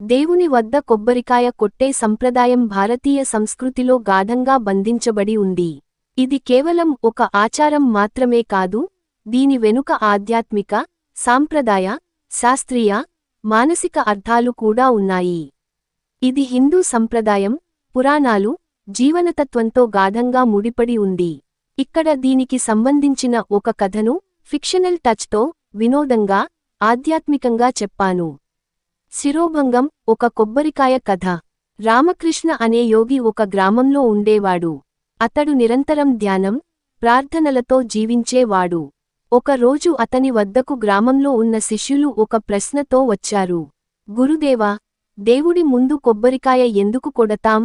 దేవుని వద్ద కొబ్బరికాయ కొట్టే సంప్రదాయం భారతీయ సంస్కృతిలో గాఢంగా బంధించబడి ఉంది. ఇది కేవలం ఒక ఆచారం మాత్రమే కాదు, దీని వెనుక ఆధ్యాత్మిక, సాంప్రదాయ, శాస్త్రీయ, మానసిక అర్థాలు కూడా ఉన్నాయి. ఇది హిందూ సంప్రదాయం, పురాణాలు, జీవనతత్వంతో గాఢంగా ముడిపడి ఉంది. ఇక్కడ దీనికి సంబంధించిన ఒక కథను ఫిక్షనల్ టచ్తో వినోదంగా, ఆధ్యాత్మికంగా చెప్పాను. శిరోభంగం, ఒక కొబ్బరికాయ కథ. రామకృష్ణ అనే యోగి ఒక గ్రామంలో ఉండేవాడు. అతడు నిరంతరం ధ్యానం, ప్రార్థనలతో జీవించేవాడు. ఒక రోజు అతని వద్దకు గ్రామంలో ఉన్న శిష్యులు ఒక ప్రశ్నతో వచ్చారు. గురుదేవా, దేవుడి ముందు కొబ్బరికాయ ఎందుకు కొడతాం?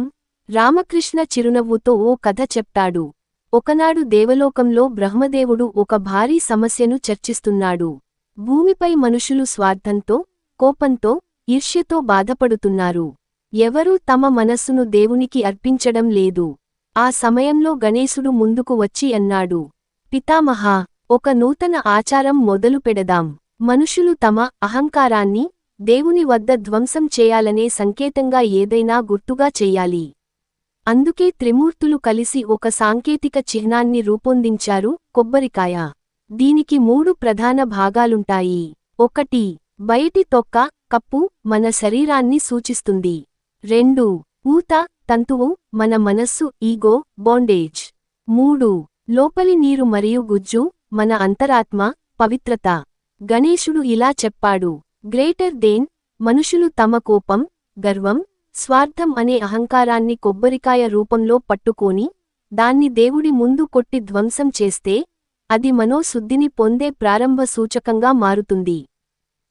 రామకృష్ణ చిరునవ్వుతో ఓ కథ చెప్తాడు. ఒకనాడు దేవలోకంలో బ్రహ్మదేవుడు ఒక భారీ సమస్యను చర్చిస్తున్నాడు. భూమిపై మనుషులు స్వార్థంతో, కోపంతో, ఈర్ష్యతో బాధపడుతున్నారు. ఎవరూ తమ మనస్సును దేవునికి అర్పించడం లేదు. ఆ సమయంలో గణేశుడు ముందుకు వచ్చి అన్నాడు, పితామహా, ఒక నూతన ఆచారం మొదలు పెడదాం. మనుషులు తమ అహంకారాన్ని దేవుని వద్ద ధ్వంసం చేయాలనే సంకేతంగా ఏదైనా గుర్తుగా చెయ్యాలి. అందుకే త్రిమూర్తులు కలిసి ఒక సాంకేతిక చిహ్నాన్ని రూపొందించారు, కొబ్బరికాయ. దీనికి 3 ప్రధాన భాగాలుంటాయి. 1. బయటి తొక్క, కప్పు, మన శరీరాన్ని సూచిస్తుంది. 2. ఊత, తంతువు, మన మనస్సు, ఈగో, బాండేజ్. 3. లోపలి నీరు మరియు గుజ్జు, మన అంతరాత్మ, పవిత్రత. గణేశుడు ఇలా చెప్పాడు, గ్రేటర్ దెన్, మనుషులు తమ కోపం, గర్వం, స్వార్థం అనే అహంకారాన్ని కొబ్బరికాయ రూపంలో పట్టుకోని, దాన్ని దేవుడి ముందు కొట్టి ధ్వంసం చేస్తే, అది మనోశుద్ధిని పొందే ప్రారంభ సూచకంగా మారుతుంది.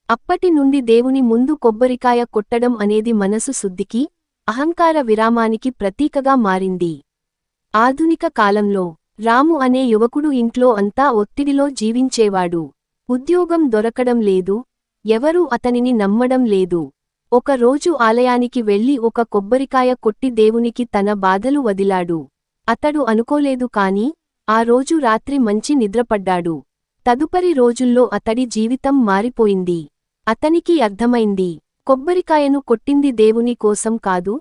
అప్పటి నుండి దేవుని ముందు కొబ్బరికాయ కొట్టడం అనేది మనసు శుద్ధికి, అహంకార విరామానికి ప్రతీకగా మారింది. ఆధునిక కాలంలో రాము అనే యువకుడు ఇంట్లో అంతా ఒత్తిడిలో జీవించేవాడు. ఉద్యోగం దొరకడం లేదు, ఎవరూ అతనిని నమ్మడం లేదు. ఒక రోజు ఆలయానికి వెళ్లి ఒక కొబ్బరికాయ కొట్టి దేవునికి తన బాధలు వదిలాడు. అతడు అనుకోలేదు కాని, ఆ రోజు రాత్రి మంచి నిద్రపడ్డాడు. తదుపరి రోజుల్లో అతడి జీవితం మారిపోయింది. అతనికి అర్థమైంది, కొబ్బరికాయను కొట్టింది దేవుని కోసం కాదు,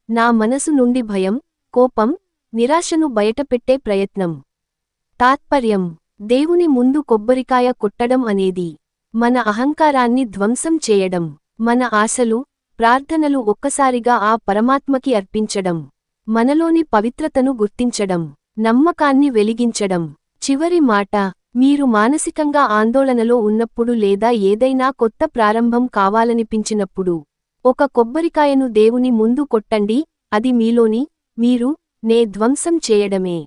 నా మనసు నుండి భయం, కోపం, నిరాశను బయటపెట్టే ప్రయత్నం. తాత్పర్యం: దేవుని ముందు కొబ్బరికాయ కొట్టడం అనేది మన అహంకారాన్ని ధ్వంసం చేయడం, మన ఆశలు, ప్రార్థనలు ఒక్కసారిగా ఆ పరమాత్మకి అర్పించడం, మనలోని పవిత్రతను గుర్తించడం, నమ్మకాన్ని వెలిగించడం. చివరి మాట: మీరు మానసికంగా ఆందోళనలో ఉన్నప్పుడు లేదా ఏదైనా కొత్త ప్రారంభం కావాలనిపించినప్పుడు ఒక కొబ్బరికాయను దేవుని ముందు కొట్టండి. అది మీలోని మీరు నే ధ్వంసం చేయడమే.